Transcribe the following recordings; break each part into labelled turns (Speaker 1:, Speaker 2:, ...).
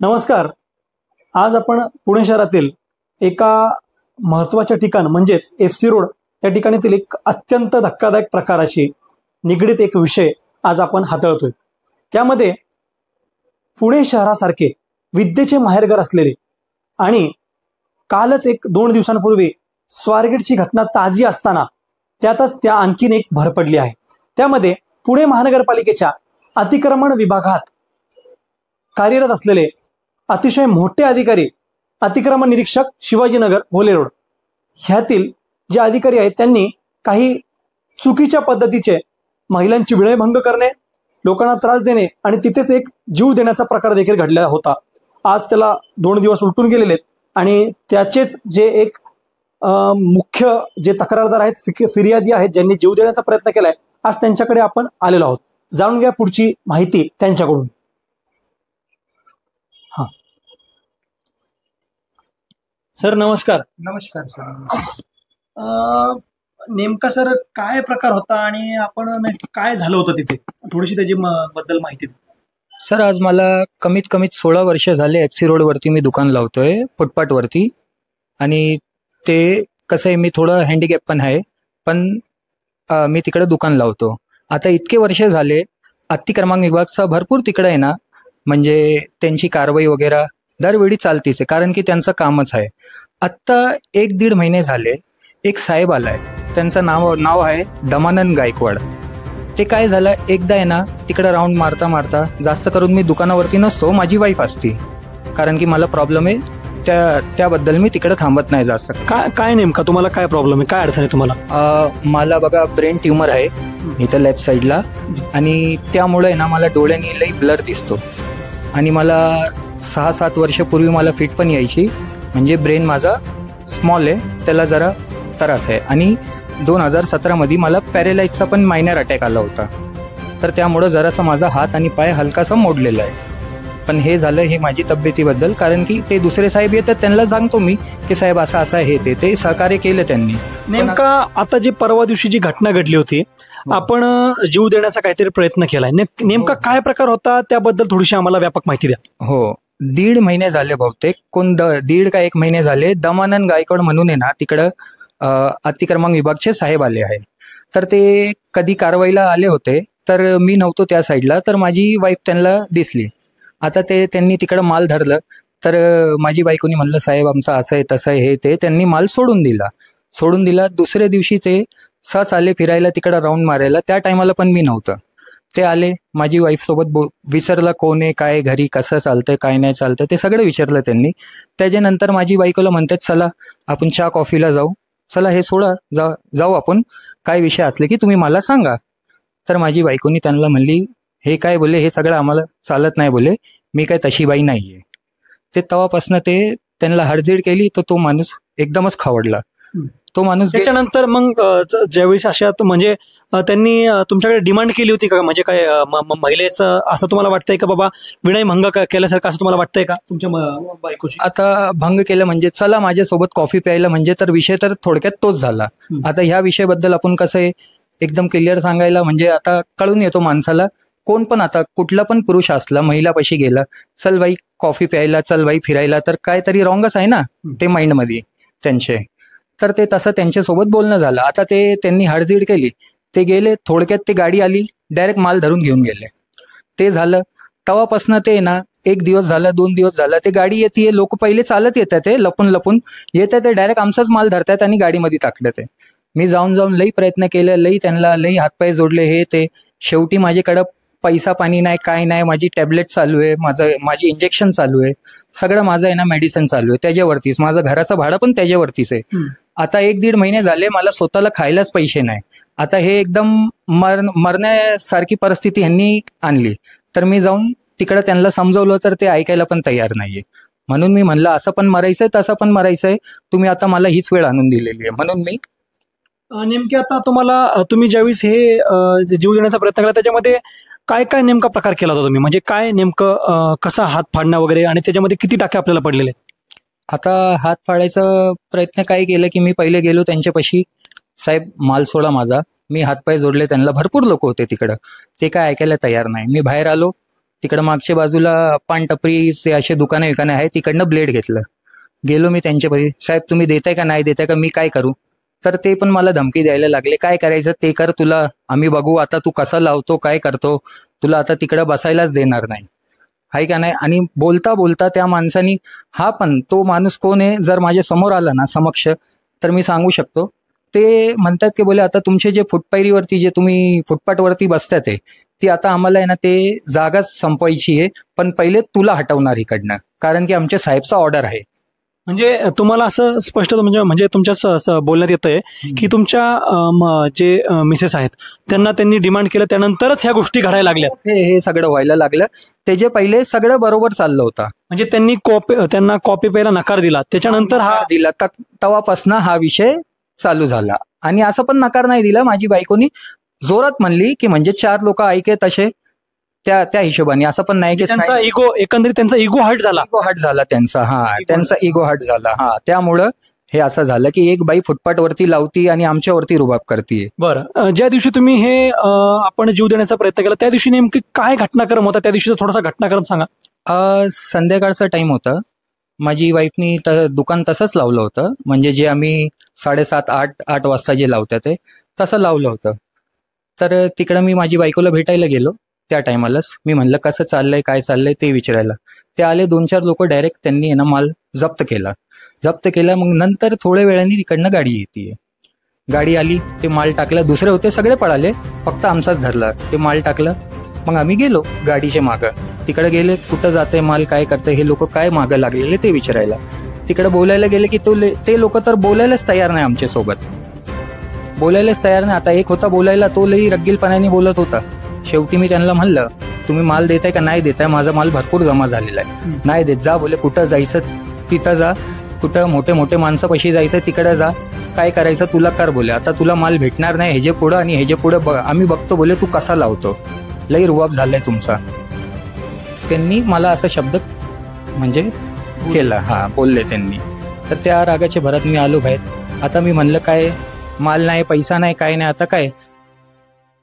Speaker 1: नमस्कार. आज आपण पुणे शहरातील एका महत्त्वाच्या ठिकाण म्हणजेच FC रोड या ठिकाणीतील एक अत्यंत धक्कादायक प्रकाराशी निगडीत एक विषय आज आपण हाताळतोय. त्यामध्ये पुणे शहरासारखे विद्येचे माहेरघर असलेले आणि कालच 1-2 दिवसांपूर्वी स्वारगेटची घटना ताजी असताना त्यातच त्या आणखीन एक भर पडली आहे. त्यामध्ये पुणे महानगरपालिकेच्या अतिक्रमण विभागात कार्यरत असलेले अतिशय मोठे अधिकारी अतिक्रमण निरीक्षक शिवाजीनगर भोले रोड ह्यातील जे अधिकारी आहेत त्यांनी काही चुकीच्या पद्धतीचे महिलांची विनयभंग करणे, लोकांना त्रास देणे आणि तिथेच एक जीव देण्याचा प्रकार देखील घडला होता. आज त्याला 2 दिवस उलटून गेलेले आहेत आणि त्याचेच जे एक मुख्य जे तक्रारदार आहेत, फिर्यादी आहेत, ज्यांनी जीव देण्याचा प्रयत्न केलाय, आज त्यांच्याकडे आपण आलेलो आहोत. जाणून घ्या पुढची माहिती त्यांच्याकडून. हा सर, नमस्कार.
Speaker 2: नमस्कार सर.
Speaker 1: नेमका सर काय प्रकार होता आणि आपण काय झालं होतं तिथे, थोडीशी त्याची बद्दल माहिती द्या.
Speaker 2: सर, आज मला कमीत कमी 16 वर्ष झाले FC रोडवरती मी दुकान लावतोय, फुटपाथवरती. आणि ते कसं आहे, मी थोडं हँडिकॅप पण आहे, पण मी तिकडे दुकान लावतो. आता इतके वर्ष झाले अतिक्रमण विभागाचा भरपूर तिकडे आहे ना, म्हणजे त्यांची कारवाई वगैरे दरवेळी चालतीच आहे, कारण की त्यांचं कामच आहे. आत्ता 1-1.5 महिने झाले एक साहेब आलाय, त्यांचं नाव आहे दमानंद गायकवाड. ते काय झालं, एकदा आहे ना तिकडे राऊंड मारता मारता, जास्त करून मी दुकानावरती नसतो, माझी वाईफ असती, कारण की मला प्रॉब्लेम आहे त्याबद्दल मी तिकडे थांबत नाही जास्त.
Speaker 1: काय नेमका तुम्हाला काय प्रॉब्लेम आहे, काय अडचण आहे तुम्हाला?
Speaker 2: मला बघा ब्रेन ट्युमर आहे इथं लेफ्ट साईडला, आणि त्यामुळे ना मला डोळ्यांनी लई ब्लर दिसतो. आणि मला 6-7 वर्षापूर्वी मला फिट पण यायची, म्हणजे ब्रेन माझा स्मॉल आहे, त्याला जरा त्रास आहे. आणि 2017 मध्ये मला पॅरेलाइजचा पण मायनर अटॅक आला होता, तर त्यामुळं जरासा माझा हात आणि पाय हलकासा मोडलेला आहे. पण हे झालं हे माझी तब्येतीबद्दल, कारण की ते दुसरे साहेब येतात त्यांना सांगतो मी की साहेब असं असं हे ते सहकार्य केलं त्यांनी.
Speaker 1: नेमका आता जी परवा दिवशी जी घटना घडली होती, आपण जीव देण्याचा काहीतरी प्रयत्न केलाय, नेमका काय प्रकार होता त्याबद्दल थोडीशी आम्हाला व्यापक माहिती द्या.
Speaker 2: हो, 1.5 महिने झाले बहुतेक, 1.5 का 1 महिने झाले दमानंद गायकवाड म्हणून आहे ना तिकडं अतिक्रमण विभागचे साहेब आले आहे. तर ते कधी कारवाईला आले होते, तर मी नव्हतो त्या साईडला, तर माझी वाईफ त्यांना दिसली. आता त्यांनी तिकडं माल धरलं, तर माझी बायकोनी म्हणलं साहेब आमचं असं आहे तसं आहे हे ते, त्यांनी माल सोडून दिला. दुसऱ्या दिवशी ते सहज आले फिरायला तिकडं राऊंड मारायला, त्या टायमाला पण मी नव्हतं. ते आले, माझी वाईफ सोबत विचारलं कोण आहे, काय घरी कसं चालतंय, काय नाही चालतं, ते सगळं विचारलं त्यांनी. त्याच्यानंतर माझी बायकोला म्हणतात चला आपण चहा कॉफीला जाऊ, चला हे सोडा, जाऊ आपण, काय विषय असले की तुम्ही मला सांगा. तर माझी बायकोनी त्यांना म्हणली हे काय बोलले, हे सगळं आम्हाला चालत नाही बोले, मी काय तशी बाई नाहीये. ते तेव्हापासून ते त्यांना हडझीड केली, तर तो माणूस एकदमच खावडला. तो माणूस
Speaker 1: त्याच्यानंतर मग ज्यावेळेस अशा म्हणजे त्यांनी तुमच्याकडे डिमांड केली होती का, म्हणजे काय महिलेचं असं तुम्हाला वाटतंय का, बाबा विनयभंग केल्यासारखं असं तुम्हाला वाटतंय का तुमच्या बायकोशी?
Speaker 2: आता भंग केलं म्हणजे चला माझ्यासोबत कॉफी प्यायला, म्हणजे तर विषय तर थोडक्यात तोच झाला. आता ह्या विषयाबद्दल आपण कसं आहे एकदम क्लिअर सांगायला, म्हणजे आता कळून येतो माणसाला, कोण पण आता कुठला पण पुरुष असला महिलापाशी गेला, चल बाई कॉफी प्यायला, चल बाई फिरायला, तर काहीतरी रॉंगच आहे ना ते माइंडमध्ये त्यांचे. तर ते तसं त्यांच्यासोबत बोलणं झालं. आता त्यांनी हडझीड केली, ते गेले, थोडक्यात ते गाडी आली, डायरेक्ट माल धरून घेऊन गेले. ते झालं तेव्हापासून ते ना 1 दिवस झाला, 2 दिवस झाला, ते गाडी येते, लोक पहिले चालत येतात, ते लपून येतात, ते डायरेक्ट आमचाच माल धरतात आणि गाडीमध्ये टाकलं. ते मी जाऊन लई प्रयत्न केले, लई हातपाय जोडले हे ते. शेवटी माझ्याकडं पैसा पाणी नाही, काय नाही, माझी टॅबलेट चालू आहे, माझी इंजेक्शन चालू आहे, सगळं माझं आहे ना मेडिसिन चालू आहे त्याच्यावरतीच, माझं घराचं भाडं पण त्याच्यावरतीच आहे. आता 1-1.5 महिने झाले मला स्वतःला खायलाच पैसे नाही. आता हे एकदम मरण्यासारखी परिस्थिती ह्यांनी आणली. तर मी जाऊन तिकडं त्यांना समजवलं, तर ते ऐकायला पण तयार नाहीये. म्हणून मी म्हणलं असं पण मरायचंय तसं पण मरायचंय, तुम्ही आता मला हीच वेळ आणून दिलेली आहे. म्हणून मी
Speaker 1: नेमके आता तुम्ही ज्यावेळेस हे जीव देण्याचा प्रयत्न केला, त्याच्यामध्ये काय काय नेमका प्रकार केला होता तुम्ही, म्हणजे काय नेमकं कसा हात फाडणं वगैरे, आणि त्याच्यामध्ये किती टाके आपल्याला पडलेले?
Speaker 2: आता हात फाडायचा प्रयत्न काय केलं की मी पहिले गेलो त्यांच्यापाशी, साहेब माल सोडा माझा, मी हातपाय जोडले त्यांना. भरपूर लोक होते तिकडं, ते काय ऐकायला तयार नाही. मी बाहेर आलो, तिकडं मागच्या बाजूला पान टपरीचे असे दुकाने विकाने आहे, तिकडनं ब्लेड घेतलं. गेलो मी त्यांच्यापाशी, साहेब तुम्ही देताय का नाही देताय का, मी काय करू. तर ते पण मला धमकी द्यायला लागले, काय करायचं ते कर, तुला आम्ही बघू, आता तू कसा लावतो काय करतो, तुला आता तिकडं बसायलाच देणार नाही, आहे का नाही. आणि बोलता बोलता त्या माणसानी, हा पण तो माणूस कोण आहे जर माझ्या समोर आला ना समक्ष तर मी सांगू शकतो. ते म्हणतात की बोले आता तुमचे जे फुटपायरीवरती जे तुम्ही फुटपाथवरती बसतात आहे ती आता आम्हाला आहे ना ते जागाच संपवायची आहे, पण पहिले तुला हटवणार इकडनं, कारण की आमच्या साहेबचा ऑर्डर आहे.
Speaker 1: म्हणजे तुम्हाला असं स्पष्ट म्हणजे तुमच्या बोलण्यात येतंय की तुमच्या जे मिसेस आहेत त्यांनी डिमांड केलं, त्यानंतरच ह्या गोष्टी घडायला लागल्यात.
Speaker 2: हे सगळं व्हायला लागलं. त्याचे पहिले सगळं बरोबर चाललं होतं.
Speaker 1: म्हणजे त्यांना कॉपी प्यायला नकार दिला, त्याच्यानंतर हा
Speaker 2: दिला, तेव्हापासून हा विषय चालू झाला. आणि असं पण नकार नाही दिला, माझी बायकोनी जोरात म्हणली की म्हणजे 4 लोक ऐके तसे त्या हिशोबाने, असं पण नाही की
Speaker 1: त्यांचा इगो, एकंदरीत त्यांचा इगो हर्ट झाला
Speaker 2: त्यांचा. हा, त्यांचा इगो हर्ट झाला. हा, त्यामुळं हे असं झालं की एक बाई फुटपाथवरती लावती आणि आमच्यावरती रुबाब करते.
Speaker 1: बरं, ज्या दिवशी तुम्ही हे आपण जीव देण्याचा प्रयत्न केला त्या दिवशी नेमकी काय घटनाक्रम होता, त्या दिवशीचा थोडासा घटनाक्रम सांगा.
Speaker 2: संध्याकाळचा टाइम होता. माझी वाईफनी दुकान तसंच लावलं होतं, म्हणजे जे आम्ही 7:30-8 वाजता जे लावतात ते तसं लावलं होतं. तर तिकडं मी माझी बायकोला भेटायला गेलो. त्या टायमालाच मी म्हणलं कसं चाललंय काय चाललंय ते विचारायला. ते आले 2-4 लोक, डायरेक्ट त्यांनी ना माल जप्त केला. मग नंतर थोड्या वेळाने तिकडनं गाडी येते. गाडी आली, ते माल टाकलं, दुसरे होते सगळे पळाले, फक्त आमचाच धरला. ते माल टाकलं, मग आम्ही गेलो गाडीच्या मागं. तिकडे गेले, कुठं जाते माल, काय करते, हे लोक काय मागं लागलेले ते विचारायला. तिकडे बोलायला गेले की ते लोक तर बोलायलाच तयार नाही, आमच्यासोबत बोलायलाच तयार नाही. आता एक होता बोलायला, तो लई रग्गीलपणाने बोलत होता. शेवटी मी त्यांना म्हणलं तुम्ही माल देताय का नाही देताय, माझा माल भरपूर जमा झालेला आहे, नाही देत, जा बोले, कुठं जायचं तिथं जा, कुठं मोठे माणसं पैसे जायचं तिकडे जा, काय करायचं तुला कर बोले, आता तुला माल भेटणार नाही, ह्याचे पुढं आणि ह्याचे पुढं आम्ही बघतो बोले, तू कसा लावतो, लई रुबाब झालाय तुमचा. त्यांनी मला असा शब्द म्हणजे केला, हा बोलले त्यांनी. तर त्या रागाच्या भरात मी आलो बाहेर. आता मी म्हणलं काय, माल नाही, पैसा नाही, काय नाही, आता काय.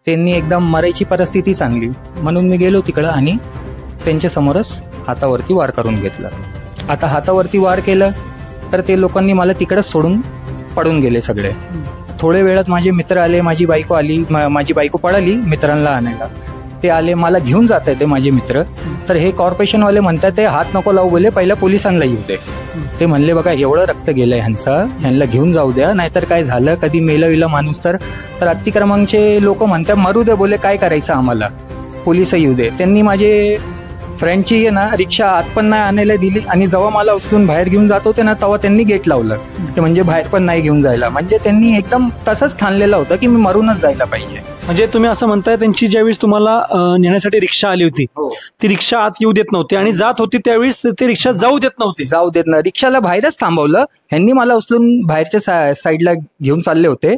Speaker 2: त्यांनी एकदम मरायची परिस्थिती चांगली, म्हणून मी गेलो तिकडं आणि त्यांच्या समोरच हातावरती वार करून घेतला. आता हातावरती वार केलं तर ते लोकांनी मला तिकडंच सोडून पडून गेले सगळे. थोड्या वेळात माझे मित्र आले, माझी बायको आली, माझी बायको पळाली मित्रांना आणायला. ते आले, मला घेऊन जात आहे ते माझे मित्र. तर हे कॉर्पोरेशनवाले म्हणतात ते हात नको लावू बोले, पहिला पोलिसांना येऊ दे. ते म्हणले बघा एवढं रक्त गेलंय ह्यांना घेऊन जाऊ द्या, नाहीतर काय झालं कधी मेला माणूस तर अतिक्रमणचे लोक म्हणतात मरू दे बोले, काय करायचं आम्हाला, पोलिस येऊ दे. त्यांनी माझे फ्रेंडची ना रिक्षा आत पण नाही आणायला दिली, आणि जेव्हा मला उचलून बाहेर घेऊन जात होते ना तेव्हा त्यांनी गेट लावलं, ते म्हणजे बाहेर पण नाही घेऊन जायला. म्हणजे त्यांनी एकदम तसंच ठाणलेलं होतं की मी मरूनच जायला पाहिजे.
Speaker 1: म्हणजे तुम्ही असं म्हणताय त्यांची ज्यावेळेस तुम्हाला नेण्यासाठी रिक्षा आली होती, ती रिक्षा आत येऊ देत नव्हती, आणि जात होती त्यावेळेस ते रिक्षा जाऊ देत नव्हती.
Speaker 2: रिक्षाला बाहेरच थांबवलं. ह्यांनी मला उचलून बाहेरच्या साईडला घेऊन चालले होते,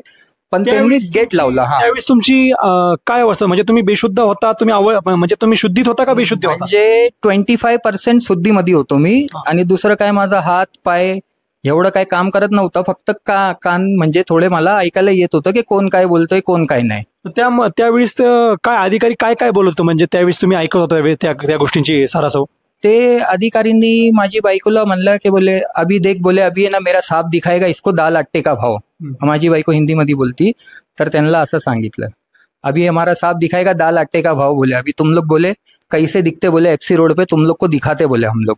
Speaker 2: पण त्यांनी गेट लावला.
Speaker 1: त्यावेळेस तुमची काय अवस्था, म्हणजे तुम्ही बेशुद्ध होता, म्हणजे तुम्ही शुद्धीत होता का बेशुद्ध होता?
Speaker 2: म्हणजे 25% शुद्धीमध्ये होतो मी, आणि दुसरं काय माझा हात पाय एवढं काय काम करत नव्हतं, फक्त कान म्हणजे थोडे मला ऐकायला येत होतं की कोण काय बोलतोय कोण काय नाही.
Speaker 1: त्यावेळेस काय अधिकारी काय बोलत होते, म्हणजे त्यावेळेस तुम्ही ऐकत होता त्या गोष्टींची सारासव?
Speaker 2: ते अधिकारींनी माझी बायकोला म्हणलं की बोले अभी देख बोले, अभी ना मेरा साप दिखाएगा, इसको दाल आटे का भाव. माझी बायको हिंदीमध्ये बोलती, तर त्यांना असं सांगितलं, अभी हमारा साप दिखाएगा दाल आटे का भाव बोले, अभी तुम लोग बोले कैसे दिखते बोले FC रोड पे, तुम लोग को दिखाते बोले हम लोग,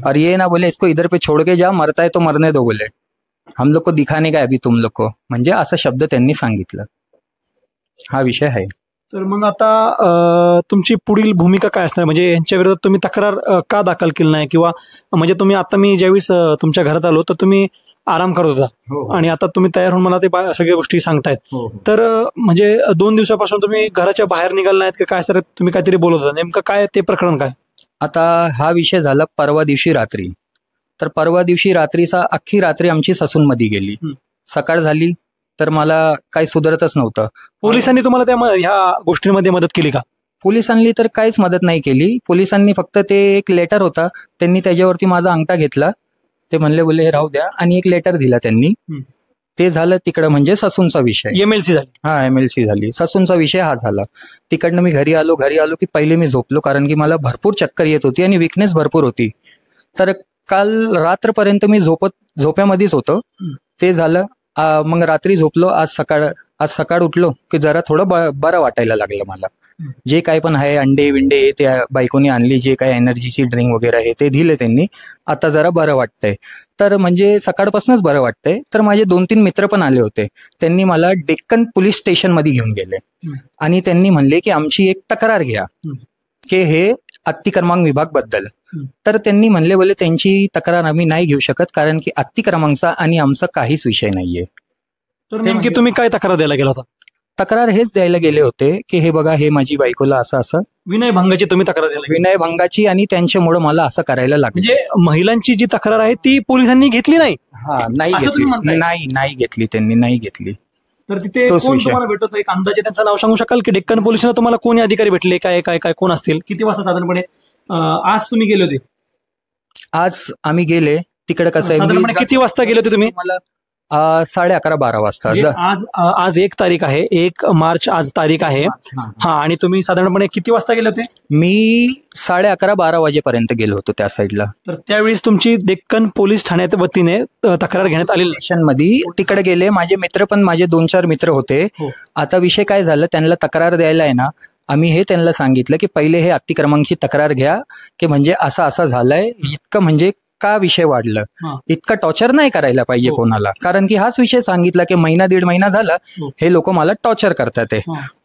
Speaker 2: और ये ना बोले इसको इधर पे छोड़ के जा, मरता है तो मरने दो बोले, हम लोग को दिखाने का अभी तुम लोग को. म्हणजे असा शब्द त्यांनी सांगितलं. हा विषय आहे.
Speaker 1: तर मग आता तुमची पुढील भूमिका काय असणार, म्हणजे यांच्या विरोधात तुम्ही तक्रार का दाखल केली नाही, किंवा म्हणजे तुम्ही आता मी ज्यावेळेस तुमच्या घरात आलो तर तुम्ही आराम करत होता, आणि आता तुम्ही तयार होऊन मला ते सगळ्या गोष्टी सांगतायत. तर म्हणजे 2 दिवसापासून तुम्ही घराच्या बाहेर निघाल नाहीत का काय सर, तुम्ही काहीतरी बोलत होता, नेमकं काय ते प्रकरण काय?
Speaker 2: आता हा विषय झाला परवा दिवशी रात्री. तर परवा दिवशी रात्रीचा अख्खी रात्री आमची ससूनमध्ये गेली. सकाळ झाली तर मला काही सुधारतच नव्हतं.
Speaker 1: पोलिसांनी तुम्हाला ह्या गोष्टींमध्ये मदत केली का?
Speaker 2: पोलिसांनी तर काहीच मदत नाही केली. पोलिसांनी फक्त ते एक लेटर होता, त्यांनी त्याच्यावरती माझा अंगठा घेतला, ते म्हणले बोले हे राहू द्या, आणि एक लेटर दिला त्यांनी. ते झालं तिकडं, म्हणजे ससूनचा विषय,
Speaker 1: MLC झाली.
Speaker 2: हा MLC झाली, ससूनचा विषय हा झाला. तिकडनं मी घरी आलो की पहिले मी झोपलो, कारण की मला भरपूर चक्कर येत होती आणि विकनेस भरपूर होती. तर काल रात्रपर्यंत मी झोप्यामध्येच होतो. ते झालं. मग रात्री झोपलो. आज सकाळ उठलो की जरा थोडं बरं वाटायला लागलं मला. जे काय पण आहे, अंडे विंडे त्या बायकोनी आणली, जे काय एनर्जीची ड्रिंक वगैरे आहे ते दिले त्यांनी. आता जरा बरं वाटतंय. तर म्हणजे सकाळपासूनच बरं वाटतंय. तर माझे 2-3 मित्र पण आले होते. त्यांनी मला डेक्कन पोलीस स्टेशन मध्ये घेऊन गेले आणि त्यांनी म्हणले की आमची एक तक्रार घ्या की हे अतिक्रमांक विभाग बद्दल. तर त्यांनी म्हणले बोले त्यांची तक्रार आम्ही नाही घेऊ शकत, कारण की अतिक्रमांकचा आणि आमचा काहीच विषय नाहीये.
Speaker 1: तर नेमकी तुम्ही काय तक्रार द्यायला गेला होता?
Speaker 2: तक्रार हेच द्यायला गेले होते की हे बघा, हे माझी बायकोला असं
Speaker 1: विनयभंगाची तुम्ही तक्रार द्यायला गेला?
Speaker 2: विनयभंगाची, आणि त्यांच्यामुळे मला असं करायला लागलं.
Speaker 1: म्हणजे महिलांची जी तक्रार आहे ती पोलिसांनी घेतली नाही?
Speaker 2: नाही
Speaker 1: असं तुम्ही म्हणताय?
Speaker 2: नाही घेतली त्यांनी, नाही घेतली.
Speaker 1: तर तिथे कोण तुम्हाला भेटत होतं? एक अंदाजे त्यांचं नाव सांगू शकाल की डेक्कन पोलिसांना तुम्हाला कोणी अधिकारी भेटले? काय काय काय कोण असतील? किती वाजता साधारणपणे आज तुम्ही गेले होते?
Speaker 2: आज आम्ही गेले तिकडे. कसं आहे,
Speaker 1: साधारणपणे किती वाजता गेले होते तुम्ही?
Speaker 2: मला 11:30-12 वाजता.
Speaker 1: आज 1 तारीख आहे, 1 मार्च आज तारीख आहे. हा, आणि तुम्ही साधारणपणे किती वाजता गेले होते?
Speaker 2: मी 11:30-12 वाजेपर्यंत गेलो होतो त्या साईडला.
Speaker 1: तर त्यावेळेस तुमची डेक्कन पोलीस ठाण्याच्या वतीने तक्रार घेण्यात आलेली
Speaker 2: स्टेशनमध्ये तिकडे गेले. माझे मित्र पण, माझे 2-4 मित्र होते. आता विषय काय झालं, त्यांना तक्रार द्यायला आहे ना, आम्ही हे त्यांना सांगितलं की पहिले हे अतिक्रमांकची तक्रार घ्या, की म्हणजे असं झालंय, इतकं म्हणजे का विषय वाढलं, इतकं टॉर्चर नाही करायला पाहिजे कोणाला. कारण की हाच विषय सांगितला की 1-1.5 महिना झाला हे लोक मला टॉर्चर करतात.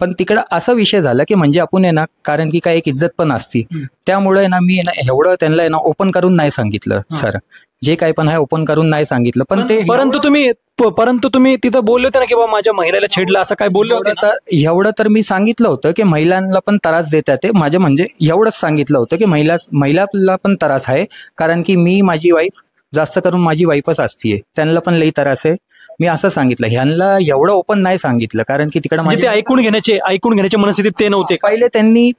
Speaker 2: पण तिकडं असा विषय झाला की म्हणजे आपण आहे ना, कारण की काय एक इज्जत पण असती, त्यामुळे ना मी एवढं त्यांना आहे ना ओपन करून नाही सांगितलं. सर, जे काय पण आहे ओपन करून नाही सांगितलं. पण ते
Speaker 1: परंतु तुम्ही तिथं बोलले होते ना की बाबा माझ्या महिलेला छेडलं, असं काय बोलले होते?
Speaker 2: तर एवढं तर मी सांगितलं होतं की महिलांना पण त्रास देतात ते. माझे म्हणजे एवढंच सांगितलं होतं की महिलाला पण त्रास आहे, कारण की मी, माझी वाईफ, जास्त करून माझी वाईफच असतीये, त्यांना पण लई त्रास आहे. मी असं सांगितलं. ह्यांना एवढं ओपन नाही सांगितलं, कारण की तिकडे
Speaker 1: ऐकून घेण्याचे मनस्थितीत ते नव्हते.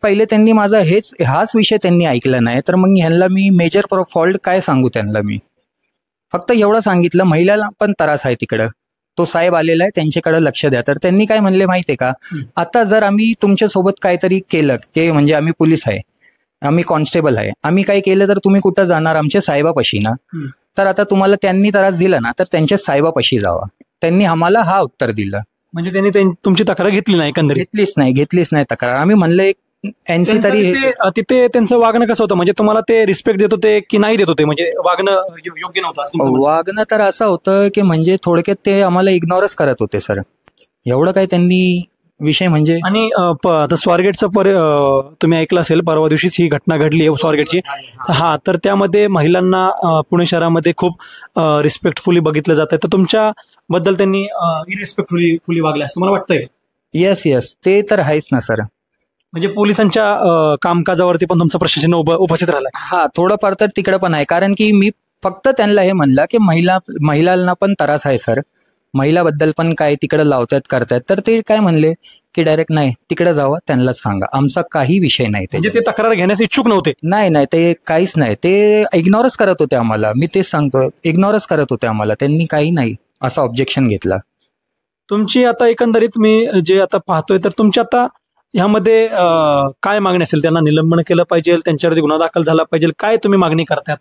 Speaker 2: पहिले त्यांनी माझा हाच विषय त्यांनी ऐकला नाही. तर मग ह्यांना मी मेजर फॉल्ट काय सांगू त्यांना? मी फक्त एवढं सांगितलं, महिलाला पण त्रास आहे तिकडं, तो साहेब आलेला आहे, त्यांच्याकडे लक्ष द्या. तर त्यांनी काय म्हणले माहितीये का, आता जर आम्ही तुमच्यासोबत काहीतरी केलं, ते म्हणजे आम्ही पोलीस आहे, आम्ही कॉन्स्टेबल आहे, आम्ही काय केलं तर तुम्ही कुठं जाणार? आमच्या साहेबापाशी ना. तर आता तुम्हाला त्यांनी त्रास दिला ना, तर त्यांच्या साहेबापाशी जावा. त्यांनी आम्हाला हा उत्तर दिलं.
Speaker 1: म्हणजे त्यांनी तुमची तक्रार घेतली नाही? एकंदरीत
Speaker 2: घेतलीच नाही तक्रार. आम्ही म्हणलं एक NC तरी.
Speaker 1: तिथे त्यांचं वागणं कसं होतं? म्हणजे तुम्हाला ते रिस्पेक्ट देत होते की नाही देत होते? म्हणजे वागणं योग्य नव्हतं?
Speaker 2: वागणं तर असं होतं की म्हणजे थोडक्यात ते आम्हाला इग्नोरच करत होते सर. एवढं काय त्यांनी विषय म्हणजे. आणि
Speaker 1: स्वारगेटचं तुम्ही ऐकलं असेल, परवा दिवशीच ही घटना घडली आहे स्वारगेटची. हा, तर त्यामध्ये महिलांना पुणे शहरामध्ये खूप रिस्पेक्टफुली बघितलं जात आहे. तर तुमच्या बद्दल त्यांनी इरिस्पेक्टफुली वागले असं मला वाटतंय?
Speaker 2: येस, ते तर आहेच ना सर.
Speaker 1: म्हणजे पोलिसांच्या कामकाजावरती पण तुमचं प्रशासन उपस्थित राहिलं?
Speaker 2: हा, थोडंफार तर तिकडं पण आहे. कारण की मी फक्त त्यांना हे म्हणलं की महिलांना पण त्रास आहे सर, महिलाबद्दल पण काय तिकडे लावतात करतात. तर ते काय म्हणले की डायरेक्ट नाही, तिकडे जावं, त्यांनाच सांगा, आमचा काही विषय नाही.
Speaker 1: म्हणजे ते तक्रार घेण्यास इच्छुक नव्हते?
Speaker 2: नाही, ते काहीच नाही, ते इग्नोरच करत होते आम्हाला. मी तेच सांगतो, इग्नोरच करत होते आम्हाला. त्यांनी काही नाही असं ऑब्जेक्शन घेतला.
Speaker 1: तुमची आता एकंदरीत मी जे आता पाहतोय, तर तुमची आता ह्यामध्ये काय मागणी असेल? त्यांना निलंबन केलं पाहिजे, त्यांच्यावरती गुन्हा दाखल झाला पाहिजे, काय तुम्ही मागणी करताय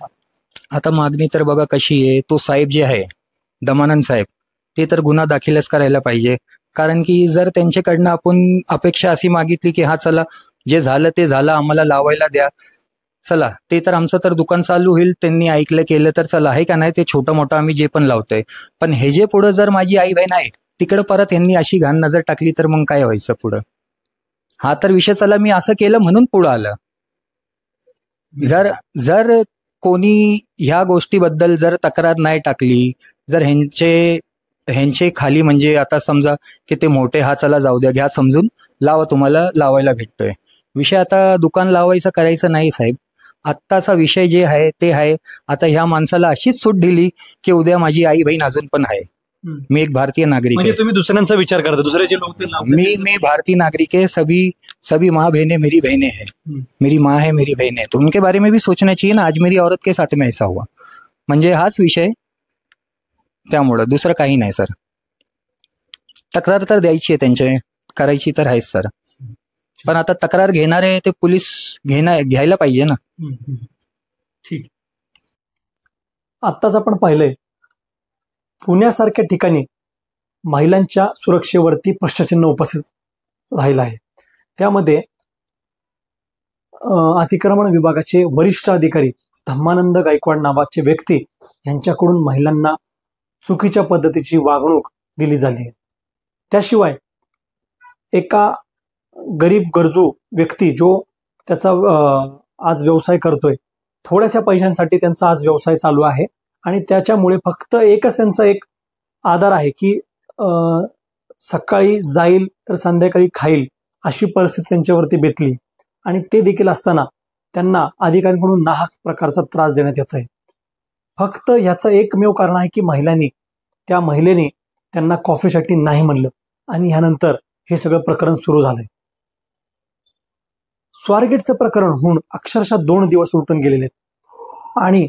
Speaker 2: आता? मागणी तर बघा कशी आहे, तो साहेब जे आहे, दमानंद साहेब, ते तर गुन्हा दाखलच करायला पाहिजे. कारण की जर त्यांच्याकडनं आपण अपेक्षा अशी मागितली की हा चला, जे झालं ते झालं, आम्हाला लावायला द्या, चला, ते तर आमचं तर दुकान चालू होईल, त्यांनी ऐकलं केलं तर चला, आहे का नाही, ते छोटं मोठं आम्ही जे पण लावतोय. पण हे जे पुढं जर माझी आई बहीण आहे तिकडं परत यांनी अशी घाण नजर टाकली तर मग काय व्हायचं पुढं? हा तर विषय चला, मी असं केलं म्हणून पुढं आलं. जर कोणी ह्या गोष्टीबद्दल जर तक्रार नाही टाकली, जर ह्यांचे खाली म्हणजे आता समजा की ते मोठे, हा चला जाऊ द्या, घ्या समजून, लावा, तुम्हाला लावायला भेटतोय विषय. आता दुकान लावायचं करायचं नाही साहेब, आत्ताचा विषय जे आहे ते आहे. आता ह्या माणसाला अशीच सूट दिली की उद्या माझी आई बहीण अजून पण आहे. मी एक भारतीय नागरिक
Speaker 1: म्हणजे तुम्ही दुसऱ्यांचा विचार करता, दुसरे जे लोक?
Speaker 2: मैं भारतीय नागरिक है, सभी माँ बहनें मेरी बहनें हैं, मेरी माँ है, मेरी बहन है, तो उनके बारे में भी सोचना चाहिए ना. आज मेरी औरत के साथ में ऐसा हुआ, म्हणजे हाच विषय, त्यामुळं दुसरं काही नाही सर. तक्रार तर द्यायची आहे, त्यांचे करायची तर आहेच सर, पण आता तक्रार घेणारे ते पोलीस घ्यायला पाहिजे ना.
Speaker 1: ठीक. आत्ताच आपण पाहिलंय पुण्यासारख्या ठिकाणी महिलांच्या सुरक्षेवरती प्रश्नचिन्ह उपस्थित राहिलं आहे. त्यामध्ये अतिक्रमण विभागाचे वरिष्ठ अधिकारी धम्मानंद गायकवाड नावाचे व्यक्ती यांच्याकडून महिलांना चुकीच्या पद्धतीची वागणूक दिली झाली आहे. त्याशिवाय एका गरीब गरजू व्यक्ती जो त्याचा आज व्यवसाय करतोय, थोड्याशा पैशांसाठी त्यांचा आज व्यवसाय चालू आहे आणि त्याच्यामुळे फक्त एकच त्यांचा एक आधार आहे की सकाळी जाईल तर संध्याकाळी खाईल अशी परिस्थिती त्यांच्यावरती बेतली आणि ते देखील असताना त्यांना अधिकाऱ्यांकडून नाहक प्रकारचा त्रास देण्यात येत आहे. फक्त ह्याचं एकमेव कारण आहे की त्या महिलेने त्यांना कॉफीसाठी नाही म्हणलं आणि ह्यानंतर हे सगळं प्रकरण सुरू झालंय. स्वारगेटचं प्रकरण होऊन अक्षरशः 2 दिवस उलटून गेलेले आहेत आणि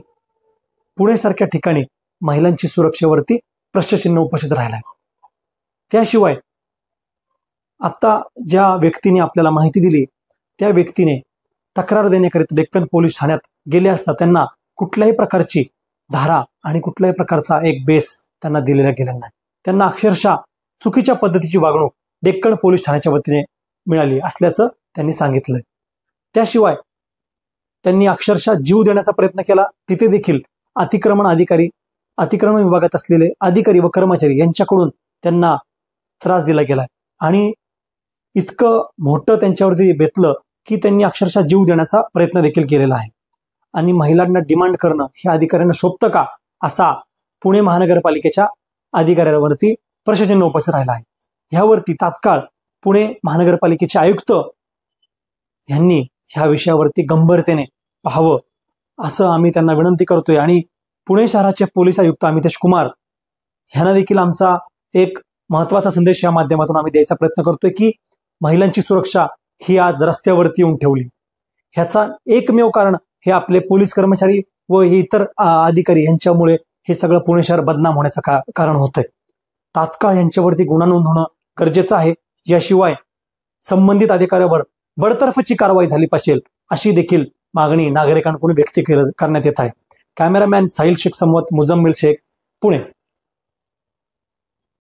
Speaker 1: पुणेसारख्या ठिकाणी महिलांची सुरक्षेवरती प्रश्नचिन्ह उपस्थित राहिलं आहे. त्याशिवाय आता ज्या व्यक्तीने आपल्याला माहिती दिली त्या व्यक्तीने तक्रार देण्याकरिता डेक्कन पोलीस ठाण्यात गेले असता त्यांना कुठल्याही प्रकारची धारा आणि कुठल्याही प्रकारचा एक बेस त्यांना दिलेला गेलेला नाही. त्यांना अक्षरशः चुकीच्या पद्धतीची वागणूक डेक्कन पोलीस ठाण्याच्या वतीने मिळाली असल्याचं त्यांनी सांगितलंय. त्याशिवाय त्यांनी अक्षरशः जीव देण्याचा प्रयत्न केला. तिथे देखील अतिक्रमण विभागात असलेले अधिकारी व कर्मचारी यांच्याकडून त्यांना त्रास दिला गेलाय आणि इतकं मोठं त्यांच्यावरती बेतलं की त्यांनी अक्षरशः जीव देण्याचा प्रयत्न देखील केलेला आहे. आणि महिलांना डिमांड करणं हे अधिकाऱ्यांना शोभतं का असा पुणे महानगरपालिकेच्या अधिकाऱ्यांवरती प्रश्नचिन्ह उपस्थित राहिला आहे. ह्यावरती तात्काळ पुणे महानगरपालिकेचे आयुक्त यांनी ह्या विषयावरती गंभीरतेने पाहावं असं आम्ही त्यांना विनंती करतोय. आणि पुणे शहराचे पोलीस आयुक्त अमितेश कुमार ह्यांना देखील आमचा एक महत्वाचा संदेश या माध्यमातून आम्ही द्यायचा प्रयत्न करतोय की महिलांची सुरक्षा ही आज रस्त्यावरती येऊन ठेवली. ह्याचा एकमेव कारण हे आपले पोलीस कर्मचारी व इतर अधिकारी यांच्यामुळे हे सगळं पुणे शहर बदनाम होण्याचं कारण होतंय. तात्काळ यांच्यावरती गुन्हा नोंद होणं गरजेचं आहे. याशिवाय संबंधित अधिकाऱ्यावर बडतर्फची कारवाई झाली पाहिजे अशी देखील मागणी नागरिकांकडून व्यक्त करण्यात येत आहे. कॅमेरामॅन साहिल शेख समवत, मुजम्मिल शेख, पुणे.